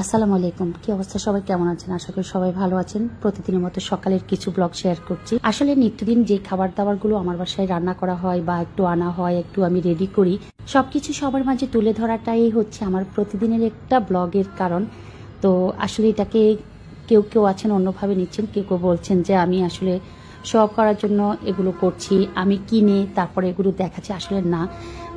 আসসালামু আলাইকুম। কি অবস্থা, সবাই কেমন আছেন? আশা করি সবাই ভালো আছেন। প্রতিদিনের মতো সকালের কিছু ব্লগ শেয়ার করছি। আসলে নিত্যদিন যে খাবার দাবারগুলো আমার বাসায় রান্না করা হয় বা একটু আনা হয়, একটু আমি রেডি করি, সবকিছু সবার মাঝে তুলে ধরাটাই হচ্ছে আমার প্রতিদিনের একটা ব্লগের কারণ। তো আসলে এটাকে কেউ কেউ আছেন অন্যভাবে নিচ্ছেন, কেউ কেউ বলছেন যে আমি আসলে শো অফ করার জন্য এগুলো করছি, আমি কিনে তারপরে এগুলো দেখাচ্ছি। আসলে না,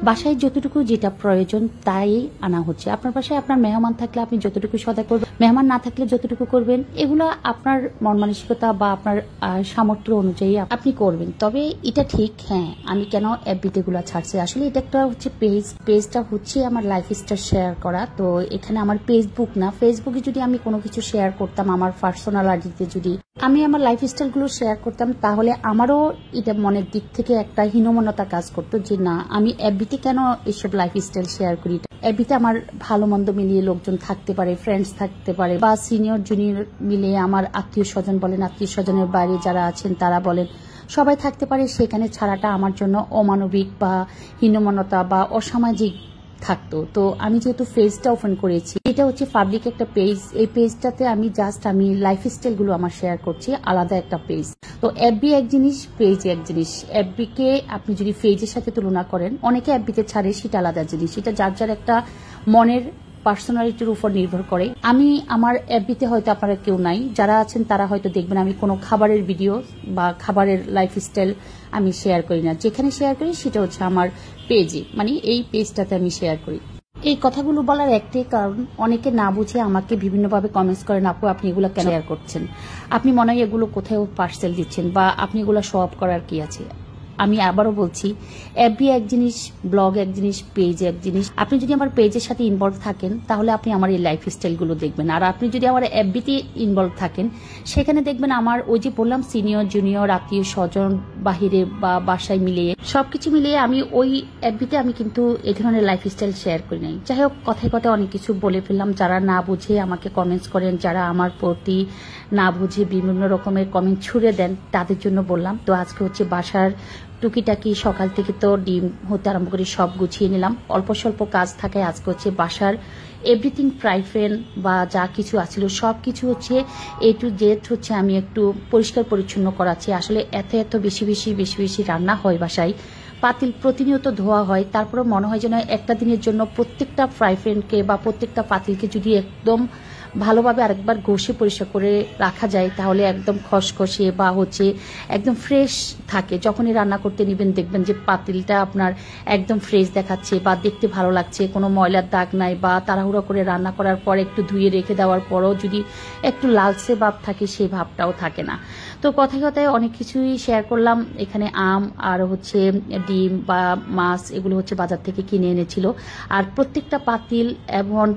বাসায় যতটুকু যেটা প্রয়োজন তাই আনা হচ্ছে। আপনার বাসায় আপনার মেহমান থাকলে আপনি যতটুকু সদা করবেন, মেহমান না থাকলে যতটুকু করবেন, এগুলো আপনার মন মানসিকতা বা আপনার সামর্থ্য অনুযায়ী আপনি করবেন। তবে এটা ঠিক, হ্যাঁ, আমি কেন এফবিতে গুলো ছাড়ছি, আসলে এটা একটা হচ্ছে পেজটা হচ্ছে আমার লাইফস্টাইল শেয়ার করা। তো এখানে আমার ফেসবুক না, ফেসবুকে যদি আমি কোনো কিছু শেয়ার করতাম, আমার পার্সোনাল আইডিতে যদি আমি আমার লাইফস্টাইল গুলো শেয়ার করতাম, তাহলে আমারও এটা মনের দিক থেকে একটা হীনমন্যতা কাজ করতো যে না, আমি এফবিতে কেন এসব লাইফস্টাইল শেয়ার করি। এফবিতে আমার ভালো মন্দ মিলিয়ে লোকজন থাকতে পারে, ফ্রেন্ডস থাকতে পারে, বা সিনিয়র জুনিয়র মিলিয়ে আমার আত্মীয় স্বজন বলেন, আত্মীয় স্বজনের বাইরে যারা আছেন তারা বলেন, সবাই থাকতে পারে। সেখানে ছাড়াটা আমার জন্য অমানবিক বা হীনমন্যতা বা অসামাজিক থাকতো। তো আমি যেহেতু পেজটা ওপেন করেছি, এটা হচ্ছে পাবলিক একটা পেজ, এই পেজটাতে আমি জাস্ট আমি লাইফস্টাইল গুলো আমার শেয়ার করছি, আলাদা একটা পেজ। তো এফবি এক জিনিস, পেজ এক জিনিস। এফবি কে আপনি যদি পেজের সাথে তুলনা করেন, অনেকে এফবিতে ছাড়ে, সেটা আলাদা জিনিস, এটা যার যার একটা মনের পার্সোনালিটির উপর নির্ভর করে। আমি আমার এফবিতে হয়তো আপনারা কেউ নাই, যারা আছেন তারা হয়তো দেখবেন আমি কোনো খাবারের ভিডিও বা খাবারের লাইফস্টাইল আমি শেয়ার করি না। যেখানে শেয়ার করি সেটা হচ্ছে আমার পেজে, মানে এই পেজটাতে আমি শেয়ার করি। এই কথাগুলো বলার একটাই কারণ, অনেকে না বুঝে আমাকে বিভিন্নভাবে কমেন্টস করেন, আপু আপনি এগুলো কেন শেয়ার করছেন, আপনি মনে হয় এগুলো কোথাও পার্সেল দিচ্ছেন, বা আপনি এগুলো শো অফ করার কি আছে। আমি আবারও বলছি, এফবি এক জিনিস, ব্লগ এক জিনিস, পেজ এক জিনিস। আপনি যদি আমার পেজের সাথে ইনভলভ থাকেন, তাহলে আপনি আমার এই লাইফস্টাইলগুলো দেখবেন। আর আপনি যদি আমার এফবিতে ইনভলভ থাকেন, সেখানে দেখবেন আমার ওই যে বললাম সিনিয়র জুনিয়র আত্মীয় স্বজন বাহিরে বা বাসায় মিলিয়ে সবকিছু মিলিয়ে আমি ওই এফবিতে আমি কিন্তু এই ধরনের লাইফস্টাইল শেয়ার করি নাই। যাই হোক, কথায় কথায় অনেক কিছু বলে ফেললাম। যারা না বুঝে আমাকে কমেন্টস করেন, যারা আমার প্রতি না বুঝে বিভিন্ন রকমের কমেন্ট ছুড়ে দেন, তাদের জন্য বললাম। তো আজকে হচ্ছে বাসার টুকিটাকি সকাল থেকে তো ডিম হতে আরম্ভ করে সব গুছিয়ে নিলাম। অল্প স্বল্প কাজ থাকায় আজকে হচ্ছে বাসার এভরিথিং ফ্রাইফ্রেন বা যা কিছু আছিল সব কিছু হচ্ছে এ টু জেড হচ্ছে আমি একটু পরিষ্কার পরিচ্ছন্ন করাচ্ছি। আসলে এত বেশি রান্না হয় বাসায়, পাতিল প্রতিনিয়ত ধোয়া হয়, তারপরে মনে হয় যেন একটা দিনের জন্য প্রত্যেকটা ফ্রাইফ্রেনকে বা প্রত্যেকটা পাতিলকে যদি একদম ভালোভাবে আরেকবার ঘষে পরিষ্কার করে রাখা যায়, তাহলে একদম খসখসে বা হচ্ছে একদম ফ্রেশ থাকে। যখনই রান্না করতে নিবেন দেখবেন যে পাতিলটা আপনার একদম ফ্রেশ দেখাচ্ছে বা দেখতে ভালো লাগছে, কোনো ময়লার দাগ নাই, বা তাড়াহুড়া করে রান্না করার পর একটু ধুয়ে রেখে দেওয়ার পরও যদি একটু লালচে ভাব থাকে, সেই ভাবটাও থাকে না। তো কথায় কথায় অনেক কিছুই শেয়ার করলাম। এখানে আম আর হচ্ছে ডিম বা মাছ, এগুলো হচ্ছে বাজার থেকে কিনে এনেছিল। আর প্রত্যেকটা পাতিল এবং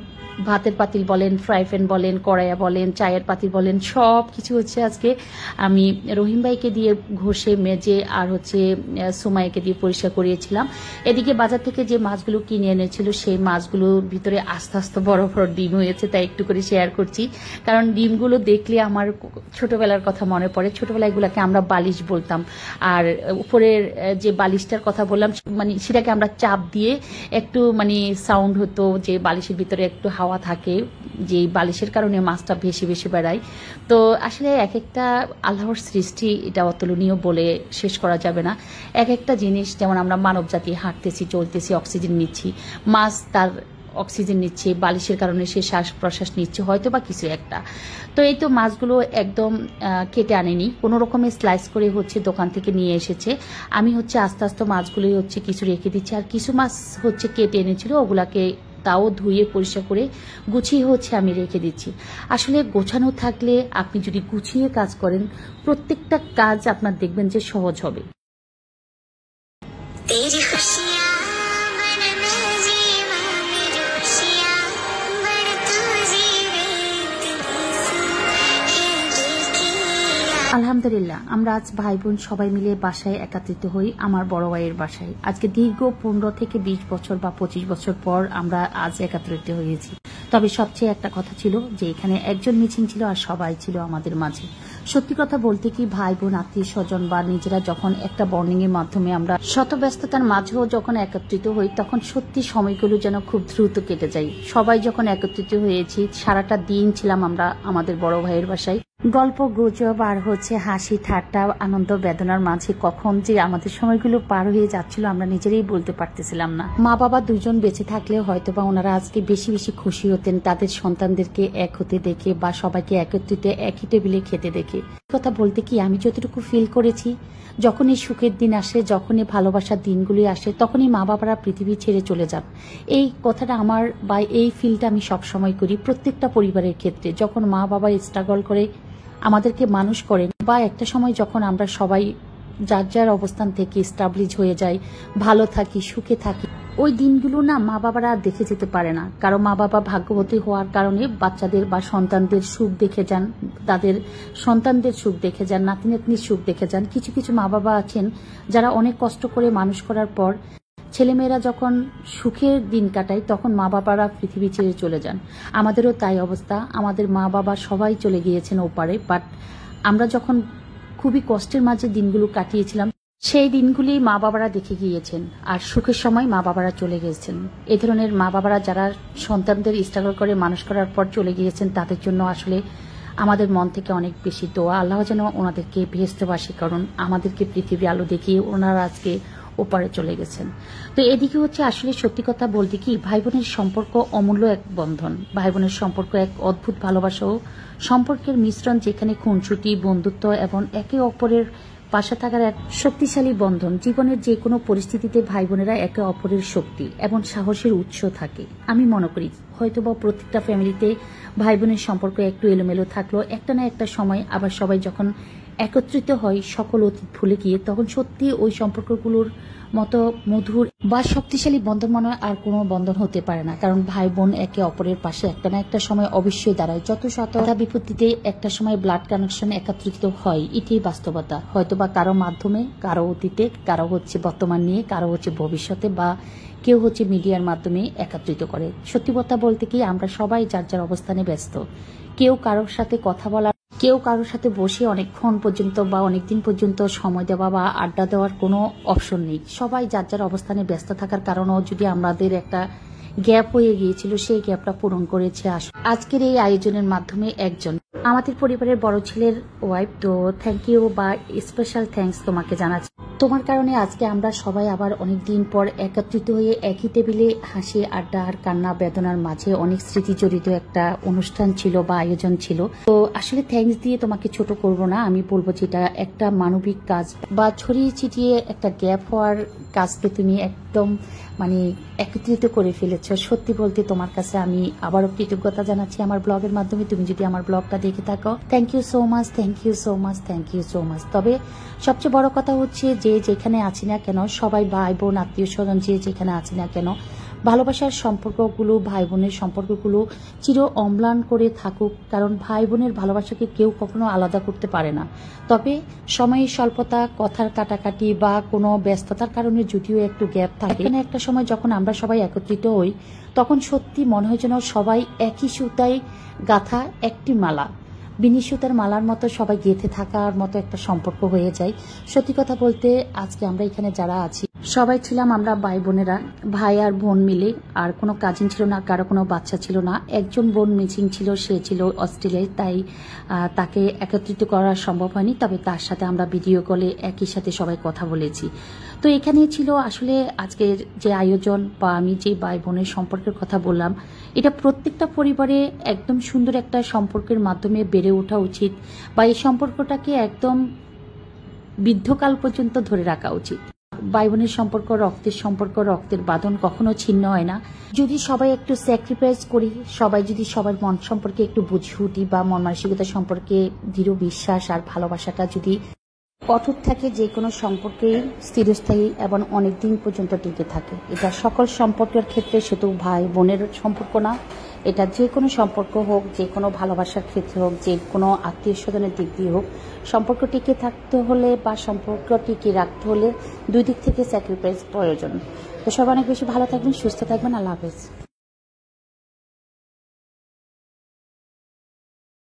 ভাতের পাতিল বলেন, ফ্রাইপ্যান বলেন, কড়াইয়া বলেন, চায়ের পাতিল বলেন, সব কিছু হচ্ছে আজকে আমি রহিম ভাইকে দিয়ে ঘষে মেজে আর হচ্ছে সুমাইকে দিয়ে পরিষ্কার করিয়েছিলাম। এদিকে বাজার থেকে যে মাছগুলো কিনে এনেছিল, সেই মাছগুলোর ভিতরে আস্তে আস্তে বড় বড় ডিম হয়েছে, তাই একটু করে শেয়ার করছি। কারণ ডিমগুলো দেখলে আমার ছোটবেলার কথা মনে পড়ে। ছোটবেলায় এগুলাকে আমরা বালিশ বলতাম, আর উপরের যে বালিশটার কথা বললাম, মানে সেটাকে আমরা চাপ দিয়ে একটু মানে সাউন্ড হতো, যে বালিশের ভিতরে একটু হাওয়া থাকে, যে বালিশের কারণে মাছটা ভেসে ভেসে বেড়ায়। তো আসলে এক একটা আল্লাহর সৃষ্টি, এটা অতুলনীয় বলে শেষ করা যাবে না। এক একটা জিনিস, যেমন আমরা মানব জাতি হাঁটতেছি, চলতেছি, অক্সিজেন নিচ্ছি, মাছ তার অক্সিজেন নিচ্ছে, বালিশের কারণে সে শ্বাস প্রশ্বাস নিচ্ছে, হয়তো বা কিছু একটা। তো এই তো মাছগুলো একদম কেটে আনেনি, কোনো রকমের স্লাইস করে হচ্ছে দোকান থেকে নিয়ে এসেছে। আমি হচ্ছে আস্তে আস্তে মাছগুলো হচ্ছে কিছু রেখে দিচ্ছি, আর কিছু মাছ হচ্ছে কেটে এনেছিল, ওগুলাকে তাও ধুয়ে পরিষ্কার করে গুছিয়ে হচ্ছে আমি রেখে দিচ্ছি। আসলে গোছানো থাকলে, আপনি যদি গুছিয়ে কাজ করেন, প্রত্যেকটা কাজ আপনার দেখবেন যে সহজ হবে। আলহামদুলিল্লাহ, আমরা আজ ভাই বোন সবাই মিলে বাসায় একত্রিত হই, আমার বড় ভাইয়ের বাসায়। আজকে দীর্ঘ 15 থেকে 20 বছর বা 25 বছর পর আমরা আজ একত্রিত হয়েছি। তবে সবচেয়ে একটা কথা ছিল যে এখানে একজন মিসিং ছিল আর সবাই ছিল আমাদের মাঝে। সত্যি কথা বলতে কি ভাই বোন আত্মীয় স্বজন বা নিজেরা যখন একটা বন্ডিং এর মাধ্যমে আমরা শত ব্যস্ততার মাঝেও যখন একত্রিত হই তখন সত্যি সময়গুলো যেন খুব দ্রুত কেটে যায়। সবাই যখন একত্রিত হয়েছি সারাটা দিন ছিলাম আমরা আমাদের বড় ভাইয়ের বাসায়, গল্প গুজব আর হাসি ঠাট্টা আনন্দ বেদনার মাঝে কখন যে আমাদের সময়গুলো পার হয়ে যাচ্ছিল আমরা নিজেরাই বলতে পারতেছিলাম না। মা বাবা দুজন বেঁচে থাকলে হয়তো বা ওনারা আজকে বেশি বেশি খুশি হতেন তাদের সন্তানদেরকে এক হতে দেখে বা সবাইকে একত্রিত একই টেবিলে খেতে দেখে। কথা বলতে কি আমি যতটুকু ফিল করেছি যখনই সুখের দিন আসে, যখনই ভালোবাসার দিনগুলি আসে তখনই মা বাবারা পৃথিবী ছেড়ে চলে যান। এই কথাটা আমার বা এই ফিলটা আমি সবসময় করি প্রত্যেকটা পরিবারের ক্ষেত্রে। যখন মা বাবা স্ট্রাগল করে আমাদেরকে মানুষ করেন বা একটা সময় যখন আমরা সবাই যার যার অবস্থান থেকে স্টাবলিশ হয়ে যাই, ভালো থাকি, সুখে থাকি, ওই দিনগুলো না মা বাবারা দেখে যেতে পারে না। কারণ মা বাবা ভাগ্যবতী হওয়ার কারণে বাচ্চাদের বা সন্তানদের সুখ দেখে যান, তাদের সন্তানদের সুখ দেখে যান, নাতি নাতনির সুখ দেখে যান। কিছু কিছু মা বাবা আছেন যারা অনেক কষ্ট করে মানুষ করার পর ছেলেমেয়েরা যখন সুখের দিন কাটায় তখন মা বাবারা পৃথিবী ছেড়ে চলে যান। আমাদেরও তাই অবস্থা, আমাদের মা বাবা সবাই চলে গিয়েছেন ওপারে। বাট আমরা যখন খুবই কষ্টের মাঝে দিনগুলো কাটিয়েছিলাম সেই দিনগুলি মা বাবারা দেখে গিয়েছেন, আর সুখের সময় মা বাবারা চলে গিয়েছেন। এ ধরনের মা বাবারা যারা সন্তানদের স্ট্রাগল করে মানুষ করার পর চলে গিয়েছেন তাদের জন্য আসলে আমাদের মন থেকে অনেক বেশি দোয়া, আল্লাহ যেন ওনাদেরকে বেহেশতবাসী করুন, আমাদেরকে পৃথিবী আলো দেখিয়ে ওনারা আজকে ওপারে চলে গেছেন। তো এদিকে আসলে সত্যি কথা বলতে কি ভাই বোনের সম্পর্ক অমূল্য এক বন্ধন। ভাই বোনের সম্পর্ক এক অদ্ভুত ভালোবাসা ও সম্পর্কের মিশ্রণ, যেখানে খুনসুটি, বন্ধুত্ব এবং একে অপরের পাশে থাকার এক শক্তিশালী বন্ধন। জীবনের যে কোনো পরিস্থিতিতে ভাই বোনেরা একে অপরের শক্তি এবং সাহসের উৎস থাকে। আমি মনে করি হয়তোবা প্রত্যেকটা ফ্যামিলিতে ভাই বোনের সম্পর্ক একটু এলোমেলো থাকলো, একটা না একটা সময় আবার সবাই যখন একত্রিত হয় সকল অতীত ভুলে গিয়ে তখন সত্যি ওই সম্পর্কগুলোর মতো মধুর বা শক্তিশালী বন্ধন মনে হয় আর কোনো বন্ধন হতে পারে না। কারণ ভাই বোন একে অপরের পাশে একটা না একটা সময় অবশ্যই দাঁড়ায়। যত শত বিপত্তিতে একটা সময় ব্লাড কানেকশন একত্রিত হয়, এটাই বাস্তবতা। হয়তোবা কারো মাধ্যমে, কারো অতীতে, কারো বর্তমান নিয়ে, কারো ভবিষ্যতে, বা কেউ মিডিয়ার মাধ্যমে একত্রিত করে। সত্যি কথা বলতে কি আমরা সবাই যার যার অবস্থানে ব্যস্ত। কেউ কারোর সাথে কথা বলা, কেউ কারোর সাথে বসে অনেকক্ষণ পর্যন্ত বা অনেকদিন পর্যন্ত সময় দেওয়া বা আড্ডা দেওয়ার কোনো অপশন নেই। সবাই যার যার অবস্থানে ব্যস্ত থাকার কারণেও যদি আমাদের একটা গ্যাপ হয়ে গিয়েছিল সেই গ্যাপটা পূরণ করেছে আজকের এই আয়োজনের মাধ্যমে একজন আমাদের পরিবারের বড় ছেলের ওয়াইফ। তো থ্যাংক ইউ বা স্পেশাল থ্যাঙ্কস তোমাকে জানাচ্ছি। তোমার কারণে আজকে আমরা সবাই আবার অনেকদিন পর একত্রিত হয়ে একই টেবিলে হাসি আড্ডা আর কান্না বেদনার মাঝে অনেক স্মৃতি জড়িত একটা অনুষ্ঠান ছিল বা আয়োজন ছিল। তো আসলে থ্যাঙ্কস দিয়ে তোমাকে ছোট করব না, আমি বলবো যেটা একটা মানবিক কাজ বা ছড়িয়ে ছিটিয়ে একটা গ্যাপ হওয়ার কাজকে তুমি একদম একত্রিত করে ফেলেছ। সত্যি বলতে তোমার কাছে আমি আবারও কৃতজ্ঞতা জানাচ্ছি আমার ব্লগের মাধ্যমে। তুমি যদি আমার ব্লগটা দেখে থাকো, thank you so much, thank you so much, thank you so much. তবে সবচেয়ে বড় কথা যে যেখানে আছি না কেন, সবাই ভাই বোন আত্মীয় স্বজন যে যেখানে আছি না কেন, ভালোবাসার সম্পর্কগুলো, ভাই বোনের সম্পর্কগুলো চির অম্লান করে থাকুক। কারণ ভাই বোনের ভালোবাসাকে কেউ কখনো আলাদা করতে পারে না। তবে সময়ের স্বল্পতা, কথার কাটাকাটি বা কোনো ব্যস্ততার কারণে যদিও একটু গ্যাপ থাকে, একটা সময় যখন আমরা সবাই একত্রিত হই তখন সত্যি মনে হয় যেন সবাই একই সুতায় গাঁথা একটি মালা, বিনি সুতার মালার মতো সবাই গেঁথে থাকার মতো একটা সম্পর্ক হয়ে যায়। সত্যি কথা বলতে আজকে আমরা এখানে যারা আছি সবাই ছিলাম আমরা ভাই বোনেরা, ভাই আর বোন মিলে। আর কোনো কাজিন ছিল না, কারো কোনো বাচ্চা ছিল না। একজন বোন মিসিং ছিল, সে ছিল অস্ট্রেলিয়ায়, তাই তাকে একত্রিত করা সম্ভব হয়নি। তবে তার সাথে আমরা ভিডিও কলে একই সাথে সবাই কথা বলেছি। তো এখানেই ছিল আসলে আজকের যে আয়োজন বা আমি যে ভাই বোনের সম্পর্কের কথা বললাম, এটা প্রত্যেকটা পরিবারে একদম সুন্দর একটা সম্পর্কের মাধ্যমে বেড়ে ওঠা উচিত বা এই সম্পর্কটাকে একদম বৃদ্ধকাল পর্যন্ত ধরে রাখা উচিত। ভাই বোনের সম্পর্ক রক্তের সম্পর্ক, রক্তের বাঁধন কখনো ছিন্ন হয় না। যদি সবাই একটু স্যাক্রিফাইস করি, সবাই যদি সবার মন সম্পর্কে একটু বুঝে উঠি বা মন মানসিকতা সম্পর্কে দৃঢ় বিশ্বাস আর ভালোবাসাটা যদি কঠোর থাকে, যে কোনো সম্পর্কেই স্থিরস্থায়ী এবং অনেক দিন পর্যন্ত টিকে থাকে। এটা সকল সম্পর্কের ক্ষেত্রে, শুধু ভাই বোনের সম্পর্ক না, এটা যে কোনো সম্পর্ক হোক, যে কোনো ভালোবাসার ক্ষেত্রে হোক, যে কোনো আত্মীয় স্বজনের দিক দিয়ে হোক, সম্পর্ক টিকে থাকতে হলে বা সম্পর্ক টিকে রাখতে হলে দুই দিক থেকে স্যাক্রিফাইস প্রয়োজন। তো সবাই অনেক বেশি ভালো থাকবেন, সুস্থ থাকবেন। আল্লাহ হাফেজ।